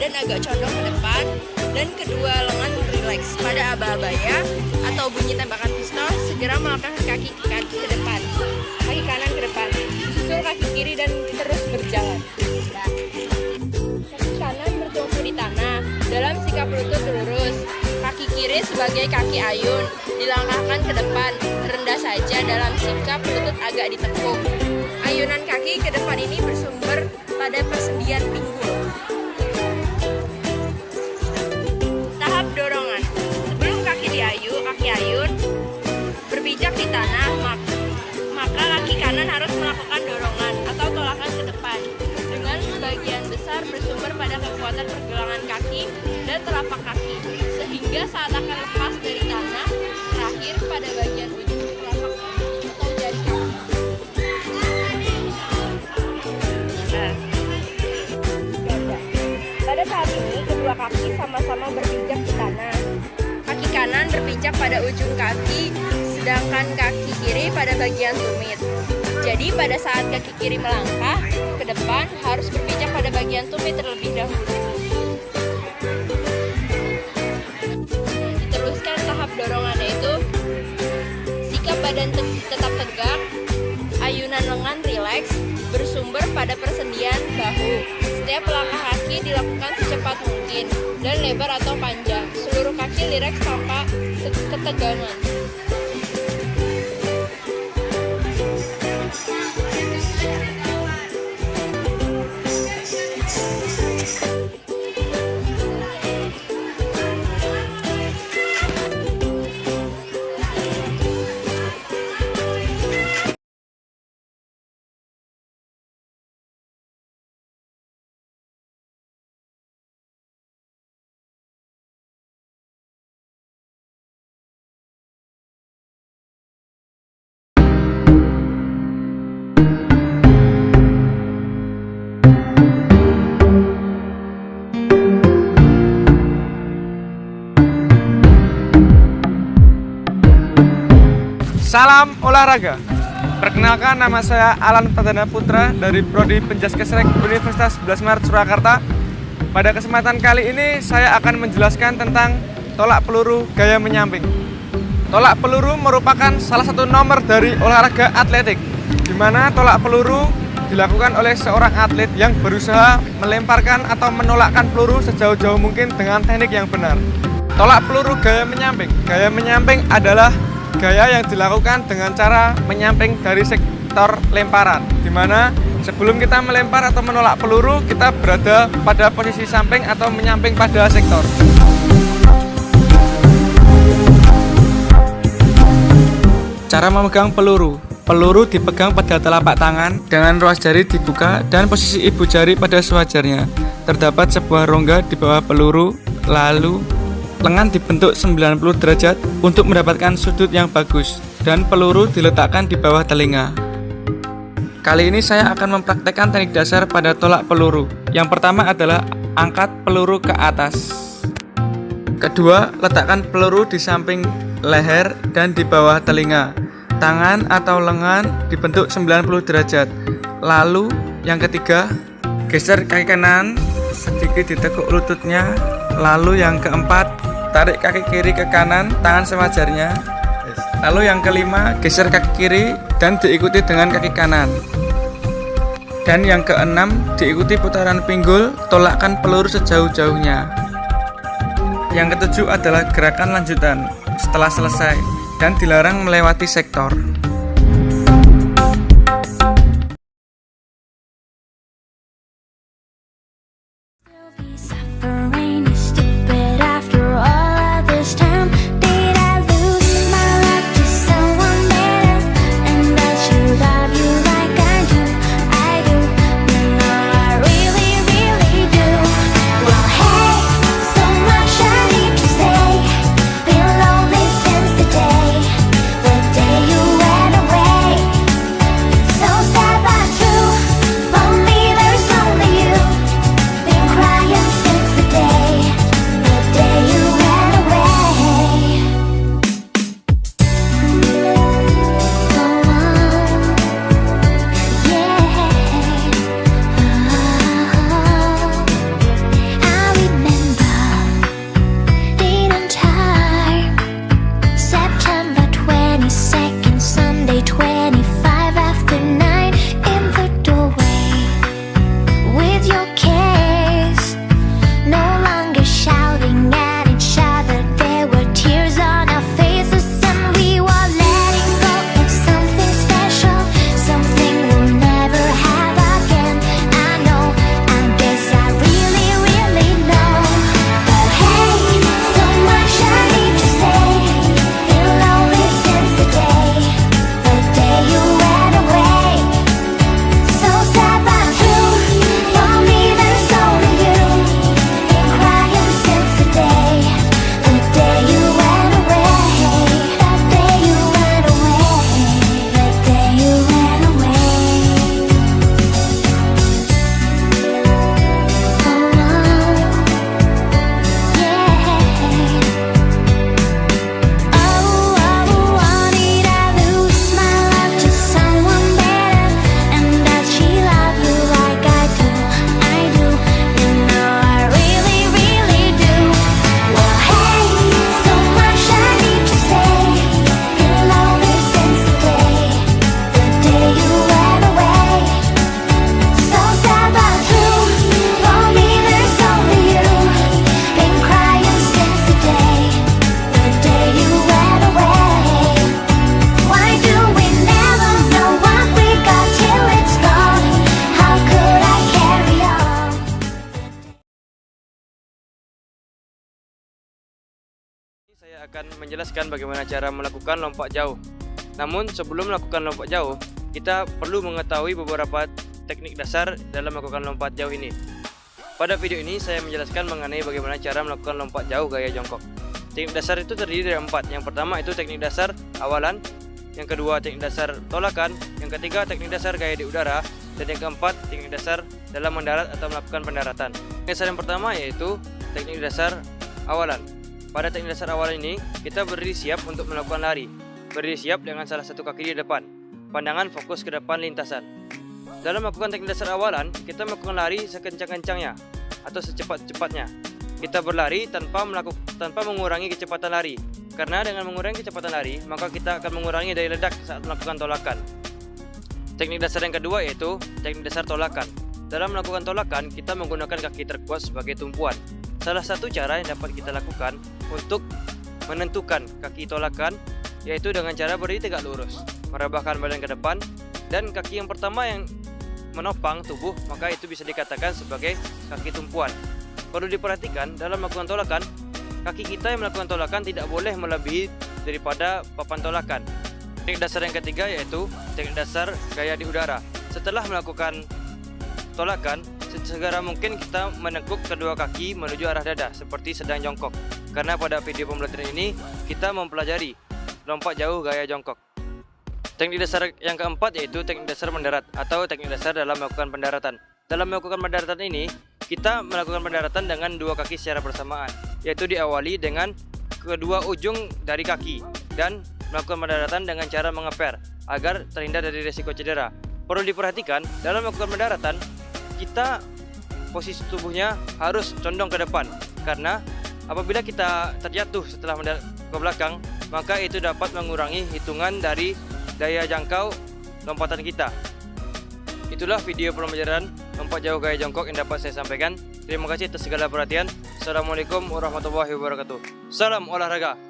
badan agak condong ke depan, dan kedua lengan rileks. Pada aba-abaya atau bunyi tembakan pistol, segera melangkahkan kaki ke depan, kaki kanan ke depan, susul kaki kiri dan terus berjalan. Kaki kanan bertumpu di tanah dalam sikap lutut lurus. Kaki kiri sebagai kaki ayun dilangkahkan ke depan, rendah saja dalam sikap lutut agak ditekuk. Ayunan kaki ke depan ini bersumber pada persendian pinggul. Tahap dorongan. Sebelum kaki ayun berpijak di tanah, maka kaki kanan harus melakukan dorongan atau tolakan ke depan dengan sebagian besar bersumber pada kekuatan pergelangan kaki dan telapak kaki, sehingga saat akan lepas dari tanah, terakhir pada bagian ujung telapak kaki atau jari kaki. Pada saat ini, kedua kaki sama-sama berpijak di tanah. Kaki kanan berpijak pada ujung kaki, sedangkan kaki kiri pada bagian tumit. Jadi pada saat kaki kiri melangkah ke depan, harus berpijak pada bagian tumit terlebih dahulu. Diteruskan tahap dorongannya itu, sikap badan tetap tegak, ayunan lengan rileks, bersumber pada persendian bahu. Setiap langkah kaki dilakukan secepat mungkin dan lebar atau panjang. Seluruh kaki rileks tanpa ketegangan. Salam olahraga. Perkenalkan, nama saya Alan Pradana Putra dari Prodi Penjaskesrek Universitas 11 Maret Surakarta. Pada kesempatan kali ini saya akan menjelaskan tentang tolak peluru gaya menyamping. Tolak peluru merupakan salah satu nomor dari olahraga atletik, di mana tolak peluru dilakukan oleh seorang atlet yang berusaha melemparkan atau menolakkan peluru sejauh-jauh mungkin dengan teknik yang benar. Tolak peluru gaya menyamping. Gaya menyamping adalah gaya yang dilakukan dengan cara menyamping dari sektor lemparan, di mana sebelum kita melempar atau menolak peluru, kita berada pada posisi samping atau menyamping pada sektor. Cara memegang peluru. Peluru dipegang pada telapak tangan dengan ruas jari dibuka dan posisi ibu jari pada sewajarnya. Terdapat sebuah rongga di bawah peluru, lalu lengan dibentuk 90 derajat untuk mendapatkan sudut yang bagus, dan peluru diletakkan di bawah telinga. Kali ini saya akan mempraktekkan teknik dasar pada tolak peluru. Yang pertama adalah angkat peluru ke atas. Kedua, letakkan peluru di samping leher dan di bawah telinga. Tangan atau lengan dibentuk 90 derajat. Lalu yang ketiga, geser kaki kanan sedikit ditekuk lututnya. Lalu yang keempat, tarik kaki kiri ke kanan, tangan sewajarnya. Lalu yang kelima, geser kaki kiri dan diikuti dengan kaki kanan. Dan yang keenam, diikuti putaran pinggul, tolakkan peluru sejauh-jauhnya. Yang ketujuh adalah gerakan lanjutan setelah selesai dan dilarang melewati sektor. You akan menjelaskan bagaimana cara melakukan lompat jauh. Namun sebelum melakukan lompat jauh, kita perlu mengetahui beberapa teknik dasar dalam melakukan lompat jauh ini. Pada video ini saya menjelaskan mengenai bagaimana cara melakukan lompat jauh gaya jongkok. Teknik dasar itu terdiri dari 4. Yang pertama itu teknik dasar awalan, yang kedua teknik dasar tolakan, yang ketiga teknik dasar gaya di udara, dan yang keempat teknik dasar dalam mendarat atau melakukan pendaratan. Teknik dasar yang pertama yaitu teknik dasar awalan. Pada teknik dasar awalan ini kita berdiri siap untuk melakukan lari. Berdiri siap dengan salah satu kaki di depan. Pandangan fokus ke depan lintasan. Dalam melakukan teknik dasar awalan, kita melakukan lari sekencang-kencangnya atau secepat-cepatnya. Kita berlari tanpa mengurangi kecepatan lari. Karena dengan mengurangi kecepatan lari, maka kita akan mengurangi daya ledak saat melakukan tolakan. Teknik dasar yang kedua yaitu teknik dasar tolakan. Dalam melakukan tolakan, kita menggunakan kaki terkuat sebagai tumpuan. Salah satu cara yang dapat kita lakukan untuk menentukan kaki tolakan yaitu dengan cara berdiri tegak lurus, merebahkan badan ke depan, dan kaki yang pertama yang menopang tubuh, maka itu bisa dikatakan sebagai kaki tumpuan. Perlu diperhatikan dalam melakukan tolakan, kaki kita yang melakukan tolakan tidak boleh melebihi daripada papan tolakan. Teknik dasar yang ketiga yaitu teknik dasar gaya di udara. Setelah melakukan tolakan, sesegera mungkin kita menekuk kedua kaki menuju arah dada seperti sedang jongkok. Karena pada video pembelajaran ini kita mempelajari lompat jauh gaya jongkok. Teknik dasar yang keempat yaitu teknik dasar mendarat atau teknik dasar dalam melakukan pendaratan. Dalam melakukan pendaratan ini, kita melakukan pendaratan dengan dua kaki secara bersamaan, yaitu diawali dengan kedua ujung dari kaki dan melakukan pendaratan dengan cara mengeper agar terhindar dari risiko cedera. Perlu diperhatikan dalam melakukan pendaratan, kita posisi tubuhnya harus condong ke depan karena apabila kita terjatuh setelah ke belakang, maka itu dapat mengurangi hitungan dari daya jangkau lompatan kita. Itulah video pembelajaran lompat jauh gaya jongkok yang dapat saya sampaikan. Terima kasih atas segala perhatian. Assalamualaikum warahmatullahi wabarakatuh. Salam olahraga.